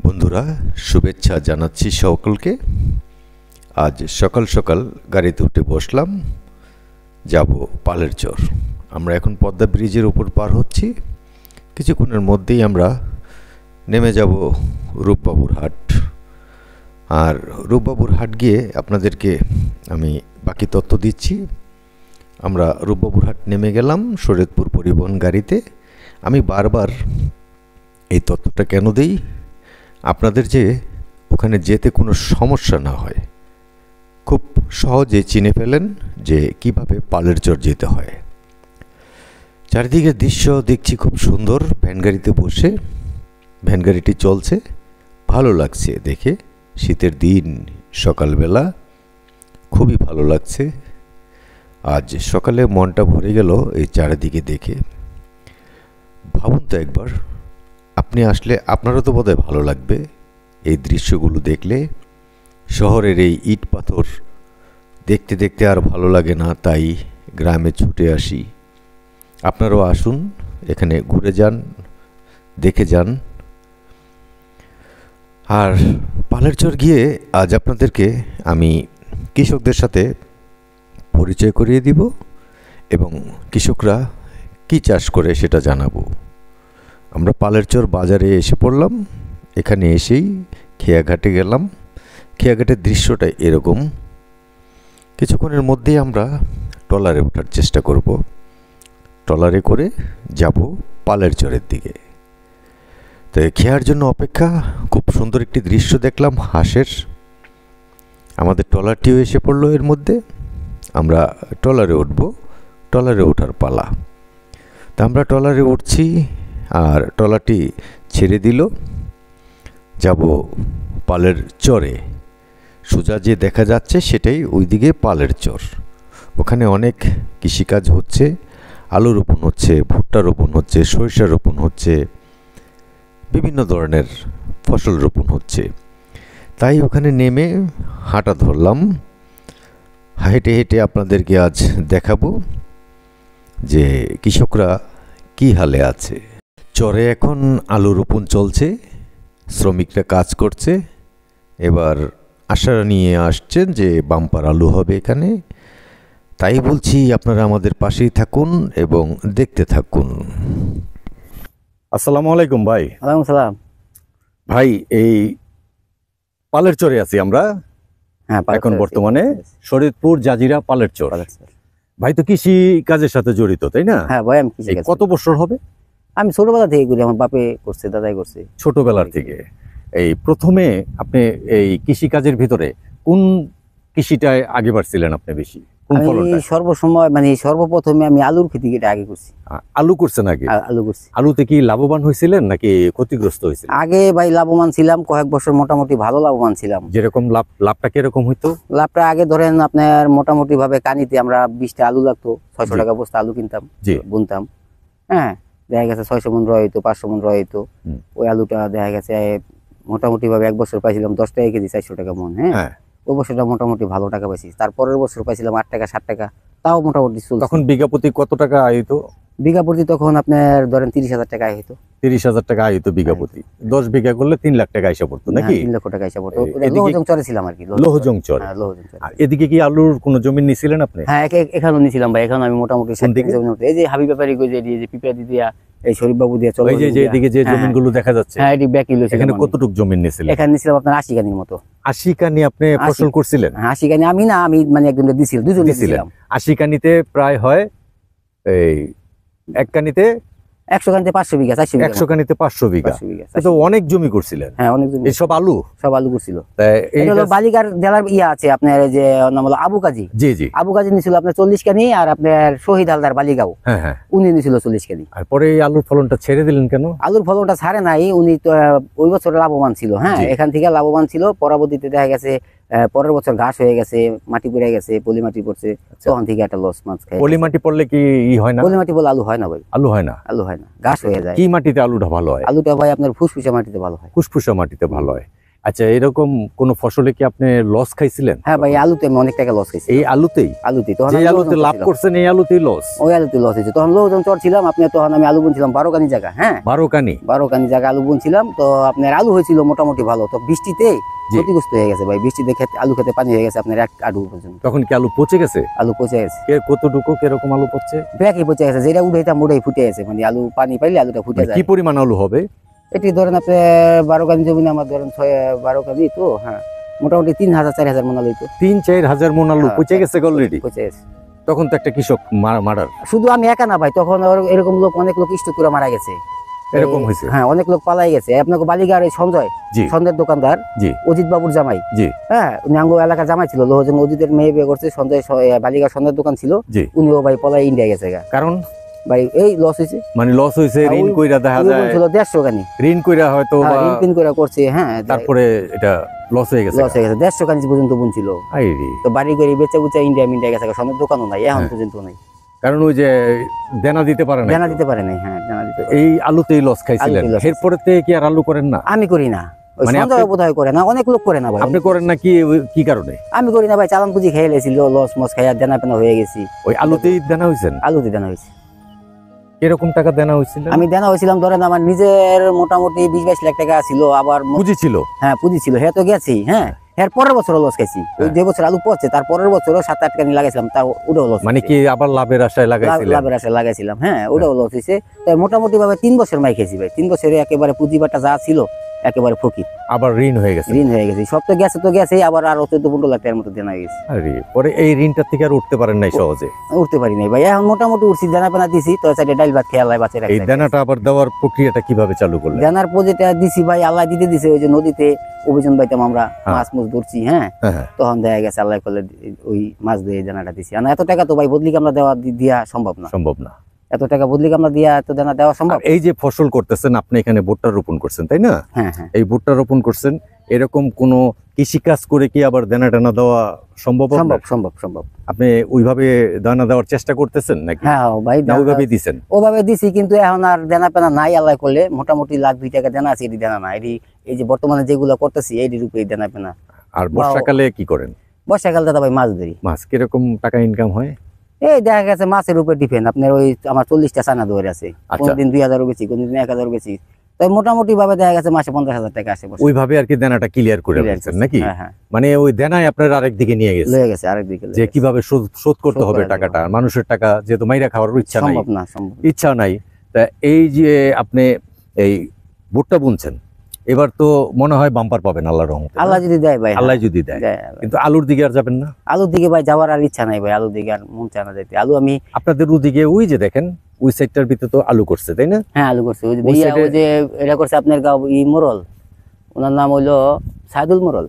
বন্ধুরা, শুভেচ্ছা জানাচ্ছি সকলকে। আজ সকাল সকাল গাড়িতে উঠে বসলাম, যাব পালের চর। আমরা এখন পদ্মা ব্রিজের উপর পার হচ্ছি। কিছুক্ষণের মধ্যেই আমরা নেমে যাব রূপবাবুর হাট। আর রূপবাবুর হাট গিয়ে আপনাদেরকে আমি বাকি তথ্য দিচ্ছি। আমরা রূপবাবুর হাট নেমে গেলাম শরীয়তপুর পরিবহন গাড়িতে। আমি বারবার এই তথ্যটা কেন দিই, আপনাদের যে ওখানে যেতে কোনো সমস্যা না হয়, খুব সহজে চিনে ফেলেন যে কিভাবে পালের চর যেতে হয়। চারিদিকের দৃশ্য দেখছি খুব সুন্দর। ভ্যানগাড়িতে বসে, ভ্যানগাড়িটি চলছে, ভালো লাগছে দেখে। শীতের দিন, সকালবেলা খুবই ভালো লাগছে। আজ সকালে মনটা ভরে গেল এই চারিদিকে দেখে। ভাবুন তো একবার, আপনি আসলে আপনারও তো বোধহয় ভালো লাগবে এই দৃশ্যগুলো দেখলে। শহরের এই ইট পাথর দেখতে দেখতে আর ভালো লাগে না, তাই গ্রামে ছুটে আসি। আপনারাও আসুন, এখানে ঘুরে যান, দেখে যান। আর পালের চর গিয়ে আজ আপনাদেরকে আমি কৃষকদের সাথে পরিচয় করিয়ে দিব এবং কৃষকরা কি চাষ করে সেটা জানাবো। আমরা পালের চর বাজারে এসে পড়লাম। এখানে এসেই খেয়াঘাটে গেলাম। খেয়াঘাটের দৃশ্যটা এরকম। কিছুক্ষণের মধ্যেই আমরা ট্রলারে ওঠার চেষ্টা করব। ট্রলারে করে যাব পালের চরের দিকে। তো খেয়ার জন্য অপেক্ষা। খুব সুন্দর একটি দৃশ্য দেখলাম হাঁসের। আমাদের ট্রলারটিও এসে পড়লো এর মধ্যে। আমরা ট্রলারে উঠব। ট্রলারে ওঠার পালা। তা আমরা ট্রলারে উঠছি আর ট্রলারটি ছেড়ে দিল। যাব পালের চরে। সোজা যে দেখা যাচ্ছে সেটাই ওইদিকে পালের চর। ওখানে অনেক কৃষিকাজ হচ্ছে। আলু রোপণ হচ্ছে, ভুট্টা রোপণ হচ্ছে, সরিষা রোপণ হচ্ছে, বিভিন্ন ধরনের ফসল রোপণ হচ্ছে। তাই ওখানে নেমে হাঁটা ধরলাম। হেঁটে হেঁটে আপনাদেরকে আজ দেখাবো যে কৃষকরা কী হালে আছে। চরে এখন আলু রোপণ চলছে, শ্রমিকরা কাজ করছে। এবার আশা নিয়ে আসছেন যে বাম্পার আলু হবে এখানে। তাই বলছি, আপনারা আমাদের পাশেই থাকুন এবং দেখতে থাকুন। আসসালামু আলাইকুম ভাই। ওয়ালাইকুম সালাম ভাই, এই পালের চরে আছি আমরা এখন বর্তমানে। শরীয়তপুর জাজিরা পালের চর। ভাই তো কৃষি কাজের সাথে জড়িত, তাই না? হ্যাঁ ভাই, আমি কৃষি কাজ কত বছর হবে? আমি ছোটবেলা থেকে করি। আমার বাপে করছে, দাদাই করছে। ছোটবেলার থেকে। এই প্রথমে আপনি এই কৃষি কাজের ভিতরে কোন কৃষিটায় আগে বাড়ছিলেন আপনি বেশি? কোন ফলনটা? সর্বসময় সর্বপ্রথমে আমি আলুর খেতে আগে করছি। আলু করছেন আগে? আলু করছি। আলুতে কি লাভবান হয়েছিলেন নাকি ক্ষতিগ্রস্ত হয়েছিলেন? আগে ভাই লাভবান ছিলাম, কয়েক বছর মোটামুটি ভালো লাভবান ছিলাম। যেরকম লাভটা কিরকম হইতো? লাভটা আগে ধরেন আপনার মোটামুটি ভাবে কানিতে আমরা 20টা আলু লাগতো, 600 টাকা বস্তা আলু কিনতাম, বুনতাম। হ্যাঁ, দেখা গেছে 600 মন রয় হইতো, 500 মন রয় হইতো। ওই আলুটা দেখা গেছে মোটামুটি ভাবে এক বছর পাইছিলাম 10 টাকা কেজি, 400 টাকা মন। হ্যাঁ, ওই বছরটা মোটামুটি ভালো টাকা পাইছি। তারপরের বছর পাইছিলাম 8 টাকা 7 টাকা, তাও মোটামুটি চলছে। তখন বিঘা প্রতি কত টাকা আয় হইতো? বিঘা প্রতি তখন আপনার ধরেন 30,000 টাকা আয় হইতো। 30,000 টাকা আয় হইতো বিঘা প্রতি। 10 বিঘা করলে 3 লাখ টাকা আইসা পড়তো নাকি? 3 লক্ষ টাকা আইসা পড়তো। লোহজং চরে ছিলাম আর কি। লোহজং চর। হ্যাঁ, লোহজং চর। আর এদিকে কি আলুর কোনো জমি নিছিলেন আপনি? হ্যাঁ, এখানেও নিছিলাম ভাই। এখন আমি মোটামুটি 60 টাকা জমি। এই যে হাবিব ব্যাপারী কই যে পিপাদি দিয়া, এই শরীফ বাবু দিয়া চলে। এই যে এদিকে যে জমিগুলো দেখা যাচ্ছে, হ্যাঁ, এটি ব্যাক কিলো ছিল। এখানে কতটুক জমি নিছিলেন? এখানে নিছিলাম আপনার 80 কানির মতো। 80 কানি আপনি ফসল করছিলেন? হ্যাঁ, 80 কানি আমি না, আমি মানে একজনকে দিছিল, দুজন দিছিলাম। 80 কানিতে প্রায় হয় এই এক কানিতে 100 কানিতে 500 বিঘা, 400 বিঘা। 100 কানিতে 500 বিঘা। তো অনেক জমি করছিলেন। হ্যাঁ, অনেক জমি। এই সব আলু? সব আলু করছিল। এই হলো বালিকার জেলার আছে আপনার, যে নাম হলো আবু কাজী। জি জি। আবু কাজী নিছিল আপনার 40 কানি, আর আপনার শহীদ হালদার বালিগাঁও, হ্যাঁ হ্যাঁ, উনি নিছিল 40 কানি। আর পরে এই আলুর ফলনটা ছেড়ে দিলেন কেন? আলুর ফলনটা ছাড়ে নাই, উনি তো ওই বছর লাভবান ছিল। হ্যাঁ, এখান থেকে লাভবান ছিল। পরবর্তীতে দেখা গেছে পরের বছর ঘাস হয়ে গেছে, মাটি পড়ে গেছে, পলি মাটি পড়ছে, তখন থেকে একটা লস মাছ খায়। পলি মাটি পড়লে কি হয় না? পলি মাটি বলে আলু হয় না ভাই। আলু হয় না? আলু হয় না, ঘাস হয়ে যায়। কি মাটিতে আলুটা ভালো হয়? আলুটা ভাই আপনার ফুসফুসা মাটিতে ভালো হয়। ফুসফুসা মাটিতে ভালো হয়। আচ্ছা, এরকম কোন ফসলে কি আপনি লস খাইছিলেন? হ্যাঁ ভাই, আলুতে আমি অনেক টাকা লস খাইছি। এই আলুতেই? আলুতে তখন যে আলুতে লাভ করছেন এই আলুতেই লস? ওই আলুতে লস হয়েছে। তখন লোকজন চর ছিলাম আপনি, তখন আমি আলু বুনছিলাম 12 কানি জায়গা। হ্যাঁ 12 কানি জায়গা আলু বুনছিলাম। তো আপনার আলু হয়েছিল মোটামুটি ভালো, তো বৃষ্টিতে ক্ষতিগ্রস্ত হয়ে গেছে ভাই। বৃষ্টিতে আলু খেতে পানি হয়ে গেছে আপনার 1 আডু পর্যন্ত। তখন কি আলু পচে গেছে? আলু পচে গেছে। কতটুকু কিরকম আলু পচছে? ব্যাকই পচে গেছে, যেটা উঠাইতাম ওটাই ফুটে গেছে। মানে আলু পানি পাইলে আলুটা ফুটে যায়। কি পরিমাণ আলু হবে এটি? ধরেন আপনি 12 কানি জমি, আমার ধরেন 12 কানি, তো হ্যাঁ মোটামুটি 3000-4000 মন আলু। 3-4000 মন আলু পচে গেছে অলরেডি? পচে গেছে। তখন তো একটা কৃষক মারার। শুধু আমি একা না ভাই, তখন এরকম লোক, অনেক লোক স্ট্রোক করে মারা গেছে। এরকম হয়েছে? হ্যাঁ, অনেক লোক পালাই গেছে। আপনাকে বালিগার সঞ্জয়ের দোকানদার, অজিত বাবুর জামাই। হ্যাঁ, নাঙ্গো এলাকার জামাই ছিল। লোহজন অজিতের মেয়ে বিয়ে করছে, সঞ্জয় বালিগার সঞ্জয়ের দোকান ছিল। উনিও ভাই পলাই ইন্ডিয়া গেছে। কারণ ভাই এই লস হয়েছে। মানে লস হয়েছে, ঋণ কইরা দেখা যায় ছিল 150 কানি ঋণ কইরা, হয়তো ঋণ কইরা করছে। হ্যাঁ, তারপরে এটা লস হয়ে গেছে। 150 কানি পর্যন্ত বুনছিল। তো বাড়ি করে বেচা বুচা ইন্ডিয়া গেছে। সন্ধ্যের দোকানও নাই, এখন পর্যন্ত নাই। কারণ ওই যে দেনা দিতে পারে না। হ্যাঁ, দেনা দিতে। এই আলুতেই লস খাইছিলেন। এরপরে কি আর আলু করেন না? আমি করি না, সঞ্জয় বোধহয় করে না, অনেক লোক করে না ভাই। আপনি করেন না? কি কারণে? আমি করি না ভাই, চালান পুঁজি খেয়ে লেছিল, লস মস খাইয়া দেনা পেনা হয়ে গেছি। ওই আলুতেই দেনা হয়েছেন? আলুতে দেনা হয়েছে। কিরকম টাকা দেনা হয়েছিল? আমি দেনা হয়েছিলাম ধরেন আমার নিজের মোটামুটি 20-22 লাখ টাকা ছিল। আবার পুঁজি ছিল? হ্যাঁ পুঁজি ছিল। হ্যাঁ তো গেছি। হ্যাঁ, এর পরের বছর লস খাইছি। ওই যে বছর আলু পড়ছে তার পরের বছরও 7-8 কানি লাগাইছিলাম, তার ওটাও লস। মানে কি আবার লাভের আশায় লাগাইছিলেন? লাভের আশায় লাগাইছিলাম। হ্যাঁ, ওটাও লস হয়েছে। তাই মোটামুটি ভাবে 3 বছর মাই খেয়েছি ভাই। 3 বছরে একেবারে পুঁজি বাটা যা ছিল একেবারে ফকির। আবার ঋণ হয়ে গেছে? ঋণ হয়ে গেছে, সব তো গেছে, তো গেছে। আবার আরো 14-15 লাখ টাকার মতো দেনা হয়ে গেছে। আরে পরে এই ঋণটা থেকে আর উঠতে পারেন নাই সহজে? উঠতে পারি নাই ভাই। এখন মোটামুটি উঠছি, দেনা পেনা দিছি, তো সাইডে ডাল ভাত খেয়ে আল্লাহ বাঁচে রাখছে। এই দেনাটা আবার দেওয়ার প্রক্রিয়াটা কিভাবে চালু করলেন? দেনার প্রজেক্টটা দিছি ভাই, আল্লাহ দিতে দিছে। ওই যে নদীতে অভিযান বাইতাম আমরা, মাছ মুছ ধরছি। হ্যাঁ, তখন দেখা গেছে আল্লাহ করলে ওই মাছ দিয়ে দেনাটা দিছি। এত টাকা তো ভাই বদলি আমরা দিয়া সম্ভব না। এত টাকা বদলি আমরা দিয়া এত দেনা দেওয়া সম্ভব? এই যে ফসল করতেছেন আপনি, এখানে ভুট্টা রোপণ করছেন তাই না? হ্যাঁ। এই ভুট্টা রোপণ করছেন, এরকম কোন কৃষি কাজ করে কি আবার দেনা টানা দেওয়া সম্ভব? সম্ভব। আপনি ওইভাবে দানা দেওয়ার চেষ্টা করতেছেন নাকি? হ্যাঁ ভাই, ওইভাবে দিছেন? ওভাবে দিছি, কিন্তু এখন আর দেনা পেনা নাই। আল্লাহ করলে মোটামুটি 1,02 টাকা দেনা আছে। এটি দেনা না, এই যে বর্তমানে যেগুলো করতেছি এইটির উপরে দেনা পেনা। আর বর্ষাকালে কি করেন? বর্ষাকাল দাদা ভাই মাছ ধরি। মাছ কিরকম টাকা ইনকাম হয়? এই দেখা গেছে মাছের উপর ডিপেন্ড। আপনার ওই আমার 40টা চানা ধরে আছে, কোনদিন 2000 বেশি, কোনদিন 1000 বেশি। তাই মোটামুটি ভাবে দেখা গেছে মাসে 50,000 টাকা আসে। ওইভাবে আর কি দেনাটা ক্লিয়ার করে ফেলছেন নাকি? হ্যাঁ। মানে ওই দেনাই আপনার আরেক দিকে নিয়ে গেছে? আরেকদিকে, যে কিভাবে শোধ করতে হবে টাকাটা। মানুষের টাকা যেহেতু মাইরা খাওয়ার ইচ্ছা নাই। তা এই যে আপনি এই ভুট্টা বুনছেন, এবার তো মনে হয় বাম্পার পাবেন আল্লাহর রহমতে। আল্লাহ যদি দেয় ভাই, আল্লাহ যদি দেয়। কিন্তু আলুর দিকে আর যাবেন না? আলুর দিকে ভাই যাওয়ার আর ইচ্ছা নাই ভাই। আলুর দিকে আর মন চায় না যেতে। আলু আমি আপনাদের ওদিকে ওই যে দেখেন ওই সাইডটার ভিতরে তো আলু করছে তাই না? হ্যাঁ, আলু করছে। ওই যে এটা করছে আপনার গাঁও মোরল, ওনার নাম হইলো সাইদুল মোরল।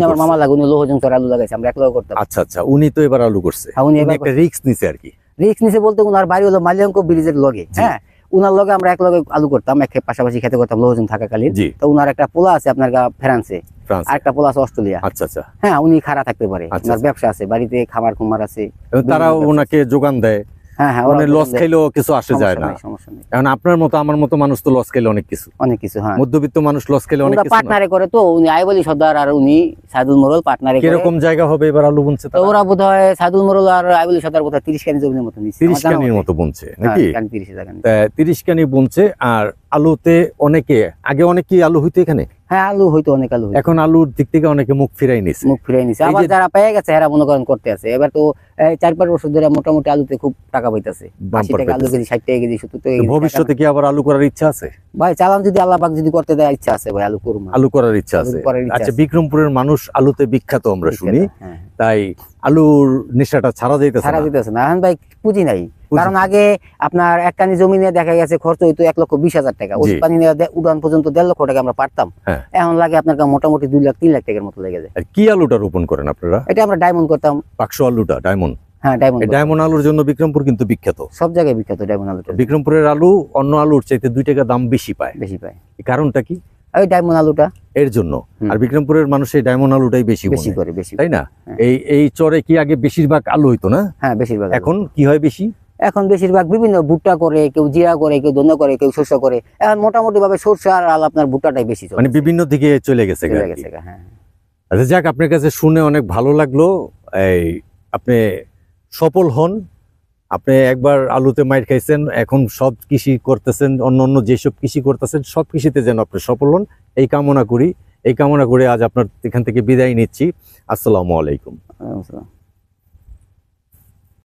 আমার মামা লাগে, উনি লোহজন চর আলু লাগাইছে, আমরা একলা করতাম। আচ্ছা, উনি তো এবার আলু করছে। উনি একটা রিস্ক নিছে আর কি। রিস্ক নিছে বলতে ওনার বাড়ি হলো মালিয়াঙ্ক ব্রিজের লগে। হ্যাঁ, উনার লগে আমরা এক লগে আলু করতাম, পাশাপাশি খেতে করতাম লোহজন থাকাকালীন। তো উনার একটা পোলা আছে আপনার ফ্রান্সে, আর একটা পোলা আছে অস্ট্রেলিয়া। আচ্ছা। হ্যাঁ, উনি খাড়া থাকতে পারে, ওনার ব্যবসা আছে, বাড়িতে খামার খুমার আছে, তারাও ওনাকে যোগান দেয়। হ্যাঁ, লস খাইলেও কিছু আসে যায় না। এখন আপনার মতো আমার মতো মানুষ তো লস খাইলে অনেক কিছু। হ্যাঁ, মধ্যবিত্ত মানুষ লস খাইলে অনেক কিছু। পার্টনারে করে তো উনি আইবলি সর্দার আর উনি সাইদুল মোরল পার্টনারে করে। কিরকম জায়গা হবে এবার আলু বুনছে? ওরা বোধহয় সাইদুল মোরল আর আইবলি সর্দার বোধহয় 30 কানি জমির মতো নিছে। 30 কানির মতো বুনছে নাকি? 30 কানি বুনছে। আর আলুতে আগে অনেক আলু হইতো এখানে? হ্যাঁ, আলু হইতো, অনেক আলু। এখন আলুর দিক থেকে অনেকে মুখ ফিরাই নিছে। আবার যারা পেয়ে গেছে এরা মনে করেন করতে আছে। এবার তো 4-5 বছর ধরে মোটামুটি আলুতে খুব টাকা পাইতেছে। 80 টাকা আলু কেজি, 60 টাকা কেজি, 70 টাকা কেজি। ভবিষ্যতে কি আবার আলু করার ইচ্ছা আছে? ভাই চালান যদি আল্লাহ পাক যদি করতে দেয়, ইচ্ছা আছে ভাই, আলু করব। আলু করার ইচ্ছা আছে। আচ্ছা, বিক্রমপুরের মানুষ আলুতে বিখ্যাত আমরা শুনি, তাই আলুর নেশাটা ছাড়া যাইতেছে না। এখন ভাই পুঁজি নাই। কারণ আগে আপনার এক কানি জমি নিয়ে দেখা গেছে খরচ হইতো 1,20,000 টাকা। ওই পানি নিয়ে উড়ান পর্যন্ত 1.5 লক্ষ টাকা আমরা পারতাম। এখন লাগে আপনার মোটামুটি 2 লাখ 3 লাখ টাকার মতো লেগে যায়। কি আলুটা রোপণ করেন আপনারা? এটা আমরা ডায়মন্ড করতাম। পাকশো আলুটা ডায়মন্ড? হ্যাঁ, ডায়মন্ড আলুর জন্য বিক্রমপুর কিন্তু বিখ্যাত। সব জায়গায় বিখ্যাত ডায়মন্ড আলুটা। বিক্রমপুরের আলু অন্য আলুর চাইতে 2 টাকা দাম বেশি পায়। কারণটা কি? ওই ডায়মন্ড আলুটা এর জন্য। আর বিক্রমপুরের মানুষ এই ডায়মন্ড আলুটাই বেশি করে, তাই না? এই চরে কি আগে বেশিরভাগ আলু হইতো না? হ্যাঁ, বেশিরভাগ। এখন কি হয় বেশি? এখন বেশিরভাগ বিভিন্ন ভুট্টা করে, কেউ জিরা করে, কেউ ধন্য করে, কেউ শস্য করে। এখন মোটামুটি ভাবে সরষে আর আপনার ভুট্টাটাই বেশি চলে, মানে বিভিন্ন দিকে চলে গেছে। হ্যাঁ। আচ্ছা যাক, আপনার কাছে শুনে অনেক ভালো লাগলো। এই আপনি সফল হন। আপনি একবার আলুতে মাইর খাইছেন, এখন সব কৃষি করতেছেন, অন্য যেসব কৃষি করতেছেন সব কৃষিতে যেন আপনি সফল হন এই কামনা করি। আজ আপনার এখান থেকে বিদায় নিচ্ছি। আসসালামু আলাইকুম।